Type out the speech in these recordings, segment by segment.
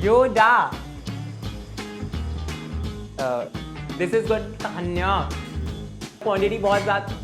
Yoda. This is good. Tanya. Quantity बहुत ज़्यादा.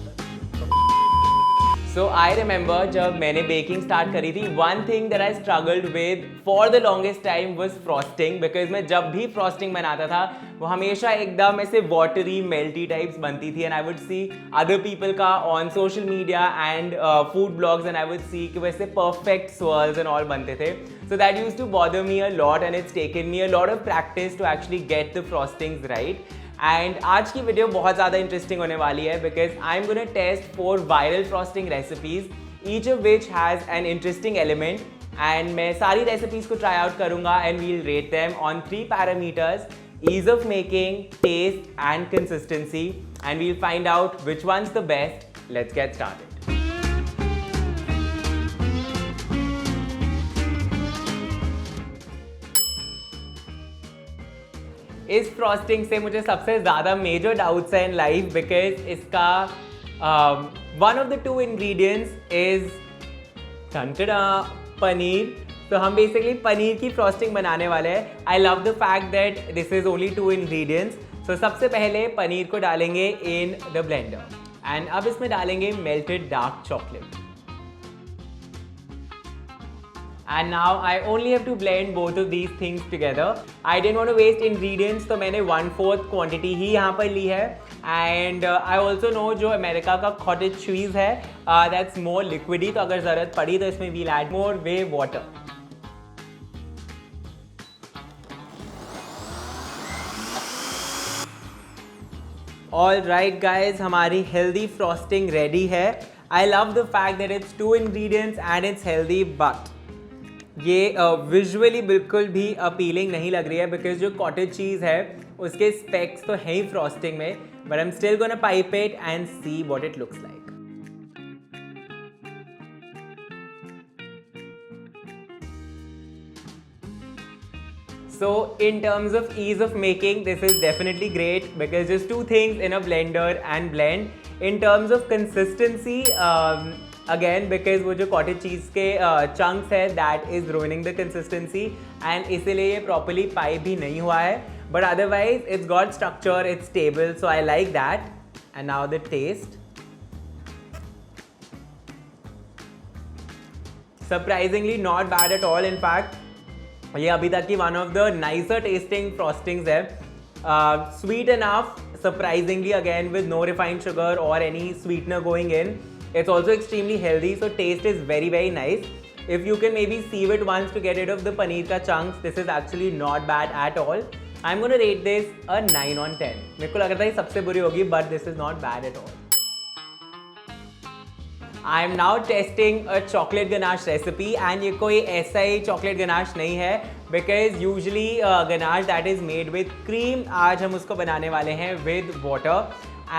So I remember जब मैंने बेकिंग स्टार्ट करी थी, one thing that I struggled with for the longest time was frosting, because मैं जब भी frosting बनाता था वो हमेशा एकदम ऐसे watery melty types बनती थी, and I would see other people का on social media and food blogs, and I would see कि वैसे perfect swirls and all बनते थे. So that used to bother me a lot, and it's taken me a lot of practice to actually get the frostings right. And आज की video बहुत ज़्यादा interesting होने वाली है, because I am gonna test 4 viral frosting recipes, each of which has an interesting element. And मैं सारी recipes को ट्राई आउट करूंगा and we'll rate them on 3 parameters: ease of making, taste and consistency, and we'll find out which one's the best. Let's get started. इस frosting से मुझे सबसे ज़्यादा major doubts हैं इन लाइफ, बिकॉज इसका one of the 2 ingredients is paneer. तो हम basically paneer की फ्रॉस्टिंग बनाने वाले हैं. I love the fact that this is only 2 ingredients. So सबसे पहले पनीर को डालेंगे इन द ब्लेंडर, एंड अब इसमें डालेंगे melted dark chocolate. And now I only have to blend both of these things together. I didn't want to waste ingredients, तो मैंने 1/4 quantity ही यहाँ पर ली है. And I also know जो अमेरिका का cottage cheese है, that's more liquidy, तो अगर ज़रूरत पड़ी तो इसमें we'll add more whey water. All right guys, हमारी healthy frosting ready है. I love the fact that it's 2 ingredients and it's healthy, but ये विजुअली बिल्कुल भी अपीलिंग नहीं लग रही है, बिकॉज जो कॉटेज चीज़ है उसके स्पेक्स तो है ही फ्रॉस्टिंग में, but I am still gonna pipe it and see what it looks like. So in terms of ease of making, this is definitely great because just 2 things in a blender and blend. In terms of consistency, again because वो जो cottage cheese के chunks है, that is ruining the consistency, and इसीलिए ये properly pie भी नहीं हुआ है, but otherwise it's got structure, it's stable, so I like that. And now the taste. Surprisingly not bad at all. In fact ये अभी तक की one of the nicer tasting frostings है. Sweet enough, surprisingly, again with no refined sugar or any sweetener going in. It's also extremely healthy, so taste is very very nice. If you can maybe sieve it once to get rid of the paneer ka chunks, this is actually not bad at all. I'm going to rate this a 9 on 10. मेरे को लग रहा था ये सबसे बुरी होगी, but this is not bad at all. I am now testing a chocolate ganache recipe, and ये कोई ऐसा ही chocolate ganache नहीं है, because usually ganache that is made with cream, आज हम उसको बनाने वाले हैं with water.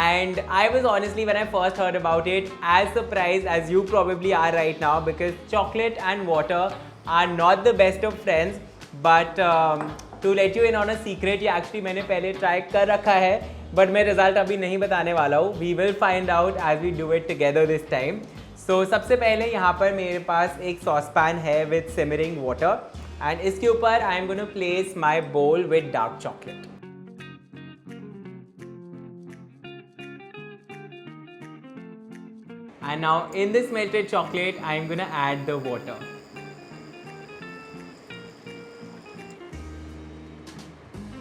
And I was honestly, when I first heard about it, as surprised as you probably are right now, because chocolate and water are not the best of friends. But to let you in on a secret, ये actually मैंने पहले try कर रखा है, but मैं result अभी नहीं बताने वाला हूँ. We will find out as we do it together this time. So सबसे पहले यहाँ पर मेरे पास एक saucepan है with simmering water, and इसके ऊपर I am going to place my bowl with dark chocolate. And now in this melted chocolate, I am gonna add the water.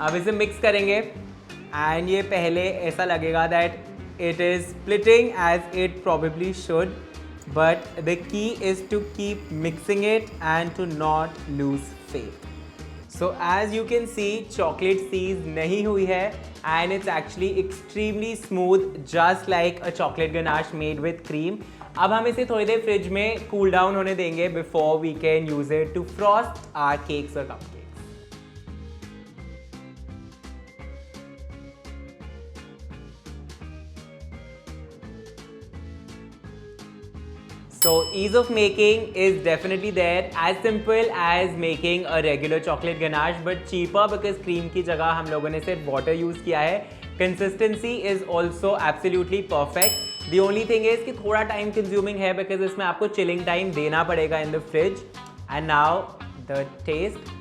अब इसे मिक्स करेंगे, and ये पहले ऐसा लगेगा that it is splitting as it probably should, but the key is to keep mixing it and to not lose faith. So as you can see, chocolate seize नहीं हुई है, and it's actually extremely smooth, just like a chocolate ganache made with cream. अब हम इसे थोड़ी देर fridge में cool down होने देंगे before we can use it to frost our cakes or cupcakes. So ease of making is definitely there, as simple as making a regular chocolate ganache, but cheaper because cream की जगह हम लोगों ने सिर्फ water use किया है. Consistency is also absolutely perfect. The only thing is कि थोड़ा time consuming है because इसमें आपको chilling time देना पड़ेगा in the fridge. And now the taste.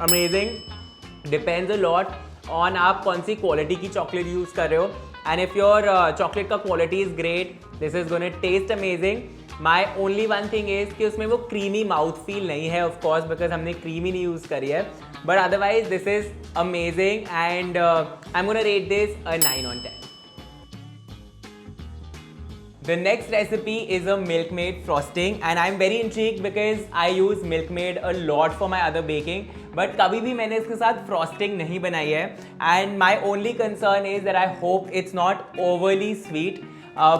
Amazing. Depends a lot on आप कौन सी क्वालिटी की चॉकलेट यूज़ कर रहे हो, एंड इफ़ योर चॉकलेट का quality is great, this is gonna test amazing. My only one thing is कि उसमें वो क्रीमी माउथ फील नहीं है, ऑफ कोर्स बिकॉज हमने क्रीमी नहीं यूज़ करी है, but otherwise this is amazing and I am gonna rate this a 9 on 10. The next recipe is a Milkmaid frosting and I'm very intrigued because I use Milkmaid a lot for my other baking, but कभी भी मैंने इसके साथ frosting नहीं बनाई है, and my only concern is that I hope it's not overly sweet.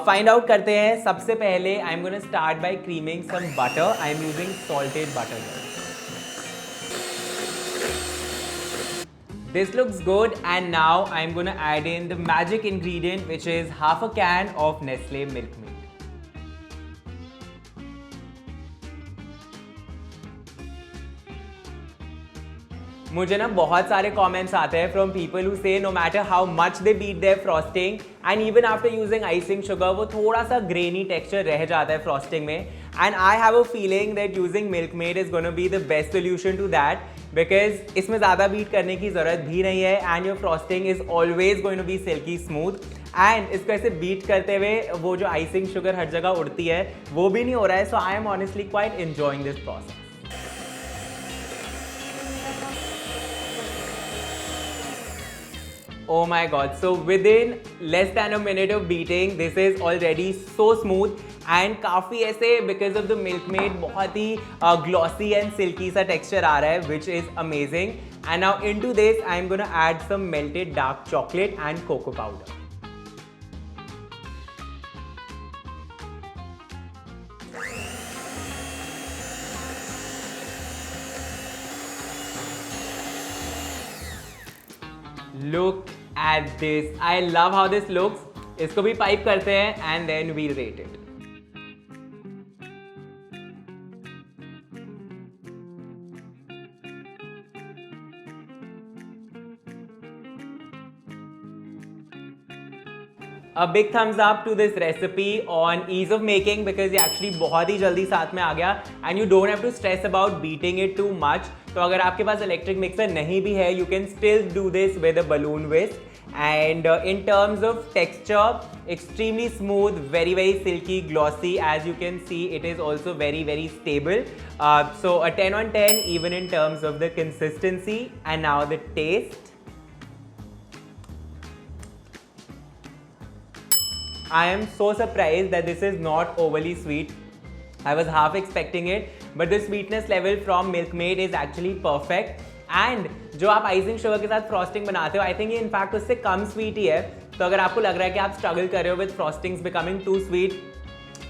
Find out करते हैं। सबसे पहले I'm gonna start by creaming some butter. I'm using salted butter here. This looks good, and now I'm gonna add in the magic ingredient, which is half a can of Nestle Milkmaid. मुझे ना बहुत सारे comments आते हैं from people who say no matter how much they beat their frosting and even after using icing sugar वो थोड़ा सा grainy texture रह जाता है frosting में, and I have a feeling that using Milkmaid is gonna be the best solution to that because इसमें ज़्यादा beat करने की ज़रूरत भी नहीं है and your frosting is always going to be silky smooth, and इसको ऐसे बीट करते हुए वो जो icing sugar हर जगह उड़ती है वो भी नहीं हो रहा है, so I am honestly quite enjoying this process. Oh my god, so within less than a minute of beating, this is already so smooth and काफ़ी ऐसे because of the Milkmaid बहुत ही glossy and silky सा texture आ रहा है, which is amazing. And now into this I am gonna add some melted dark chocolate and cocoa powder. Look at this. I love how this looks. इसको भी pipe करते हैं and then we'll rate it. A big thumbs up to this recipe on ease of making because ये actually बहुत ही जल्दी साथ में आ गया and you don't have to stress about beating it too much. तो अगर आपके पास इलेक्ट्रिक मिक्सर नहीं भी है, you can still do this with a balloon whisk. And in terms of texture, extremely smooth, very silky, glossy. As you can see, it is also very stable. So a 10 on 10 even in terms of the consistency. And now the taste. I am so surprised that this is not overly sweet. I was half expecting it, but the sweetness level from Milkmaid is actually perfect. And जो आप icing sugar के साथ frosting बनाते हो, I think ये in fact उससे कम sweet ही है। तो अगर आपको लग रहा है कि आप स्ट्रगल कर रहे हो with frostings becoming too sweet,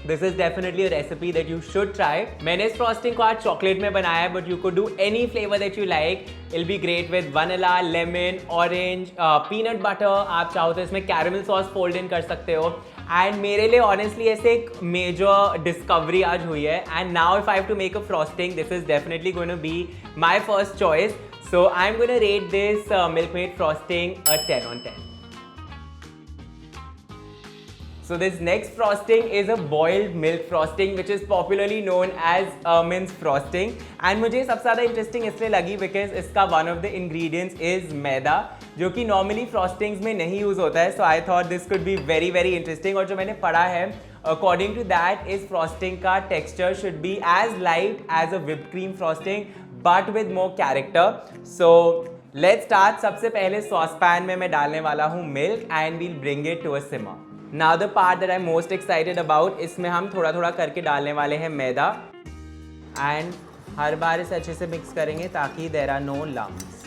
this is definitely a recipe that you should try. मैंने इस फ्रॉस्टिंग को आज चॉकलेट में बनाया है, but you could do any flavour that you like. It'll be great with vanilla, lemon, orange, peanut butter. आप चाहो तो इसमें कैरेमल सॉस फोल्ड इन कर सकते हो। एंड मेरे लिए ऑनेस्टली ऐसे एक मेजर डिस्कवरी आज हुई है, and now if I have to make a frosting, this is definitely going to be my first choice. So I'm going to rate this Milkmaid frosting a 10 on 10. So this next frosting is a boiled milk frosting, which is popularly known as Ermin's frosting. And मुझे सबसे ज़्यादा interesting इसलिए लगी because इसका one of the ingredients is मैदा, जो कि normally frostings में नहीं यूज़ होता है. So I thought this could be very interesting. और जो मैंने पढ़ा है, according to that, इस frosting का texture should be as light as a whipped cream frosting, but with more character. So let's start. सबसे पहले saucepan में मैं डालने वाला हूँ milk and we'll bring it to a simmer. Now the part that I'm most excited about, इसमें हम थोड़ा थोड़ा करके डालने वाले हैं मैदा, and हर बार इसे अच्छे से मिक्स करेंगे ताकि there are no lumps.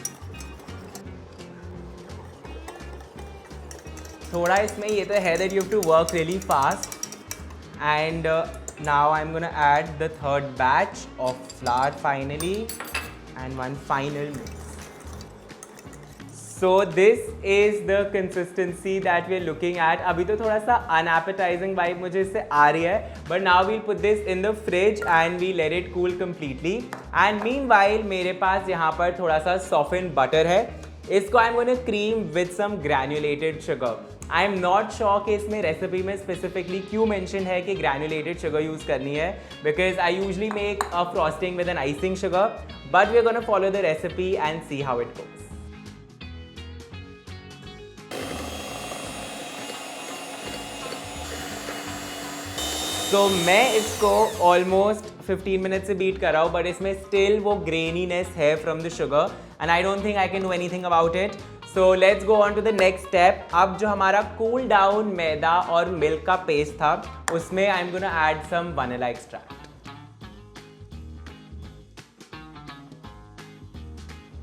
थोड़ा इसमें ये तो है that you have to work really fast. And now I'm gonna add the third batch of flour finally, and one final mix. So this is the consistency that we're looking at. अभी तो थोड़ा सा unappetizing vibe मुझे इससे आ रही है, but now we'll put this in the fridge and we let it cool completely. And meanwhile मेरे पास यहाँ पर थोड़ा सा softened butter है. इसको I'm going to cream with some granulated sugar. I am not sure कि इसमें रेसिपी में स्पेसिफिकली क्यों मेंशन है कि ग्रैनुलेटेड शुगर यूज़ करनी है, because I usually make a frosting with an icing sugar, but we are gonna follow the recipe and see how it goes. तो मैं इसको ऑलमोस्ट 15 मिनट से बीट कर रहा हूँ, बट इसमें स्टिल वो ग्रेनीनेस है from the sugar and I don't think I can do anything about it. So let's go on to the next step. अब जो हमारा कूल डाउन मैदा और मिल्क का पेस्ट था, उसमें I am gonna add some vanilla extract.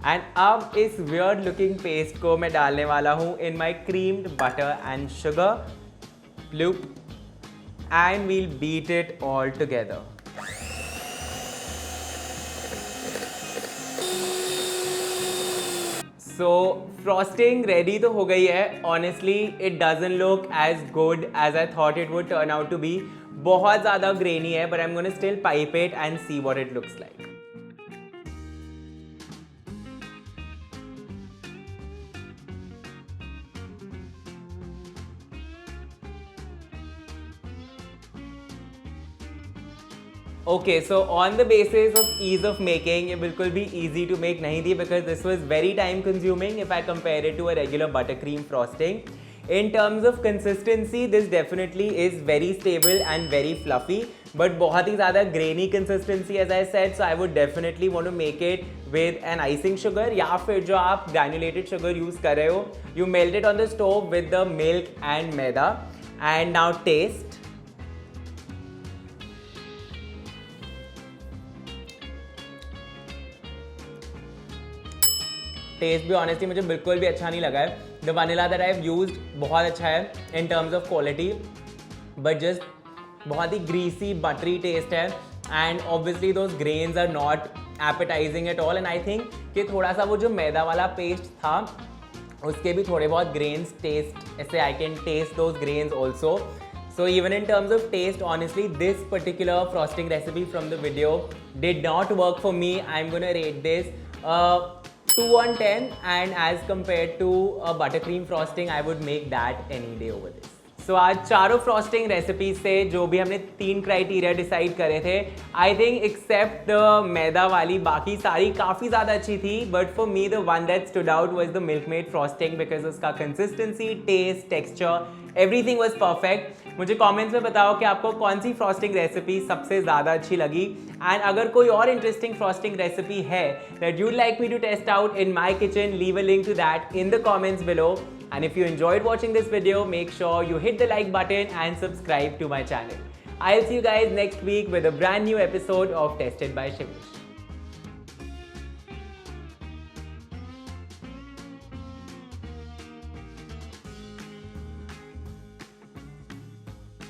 And अब इस weird looking paste को मैं डालने वाला हूँ in my creamed butter and sugar loop, and we'll beat it all together. So frosting ready तो हो गई है. Honestly it doesn't look as good as I thought it would turn out to be. बहुत ज़्यादा grainy है, but I'm gonna still pipe it and see what it looks like. Okay, so on the basis of ease of making, ये बिल्कुल भी easy to make नहीं थी, because this was very time consuming if I compare it to a regular buttercream frosting. In terms of consistency, this definitely is very stable and very fluffy, but बहुत ही ज़्यादा grainy consistency as I said, so I would definitely want to make it with an icing sugar, या फिर जो आप granulated sugar use कर रहे हो, you melt it on the stove with the milk and maida. And now taste. Taste भी honestly मुझे बिल्कुल भी अच्छा नहीं लगा है. The vanilla that I have used बहुत अच्छा है in terms of quality, but just बहुत ही ग्रीसी बटरी टेस्ट है, and obviously those grains are not appetising at all. And I think कि थोड़ा सा वो जो मैदा वाला पेस्ट था उसके भी थोड़े बहुत ग्रेन्स टेस्ट, ऐसे I can taste those grains also. So even in terms of taste, honestly, this particular frosting recipe from the video did not work for me. I'm gonna rate this 2 on 10, and as compared to a buttercream frosting, I would make that any day over this. So आज चारों frosting recipe से जो भी हमने 3 criteria decide करे थे, I think accept मैदा वाली बाकी सारी काफ़ी ज़्यादा अच्छी थी, but for me the one that stood out was the milk made frosting, because उसका consistency, taste, texture, everything was perfect. मुझे कमेंट्स में बताओ कि आपको कौन सी फ्रॉस्टिंग रेसिपी सबसे ज़्यादा अच्छी लगी, एंड अगर कोई और इंटरेस्टिंग फ्रॉस्टिंग रेसिपी है that you'd like me to test out in my kitchen, leave a link to that in the comments below. And if you enjoyed watching this video, make sure you hit the like button and subscribe to my channel. I'll see you guys next week with a brand new episode of Tested by Shivish.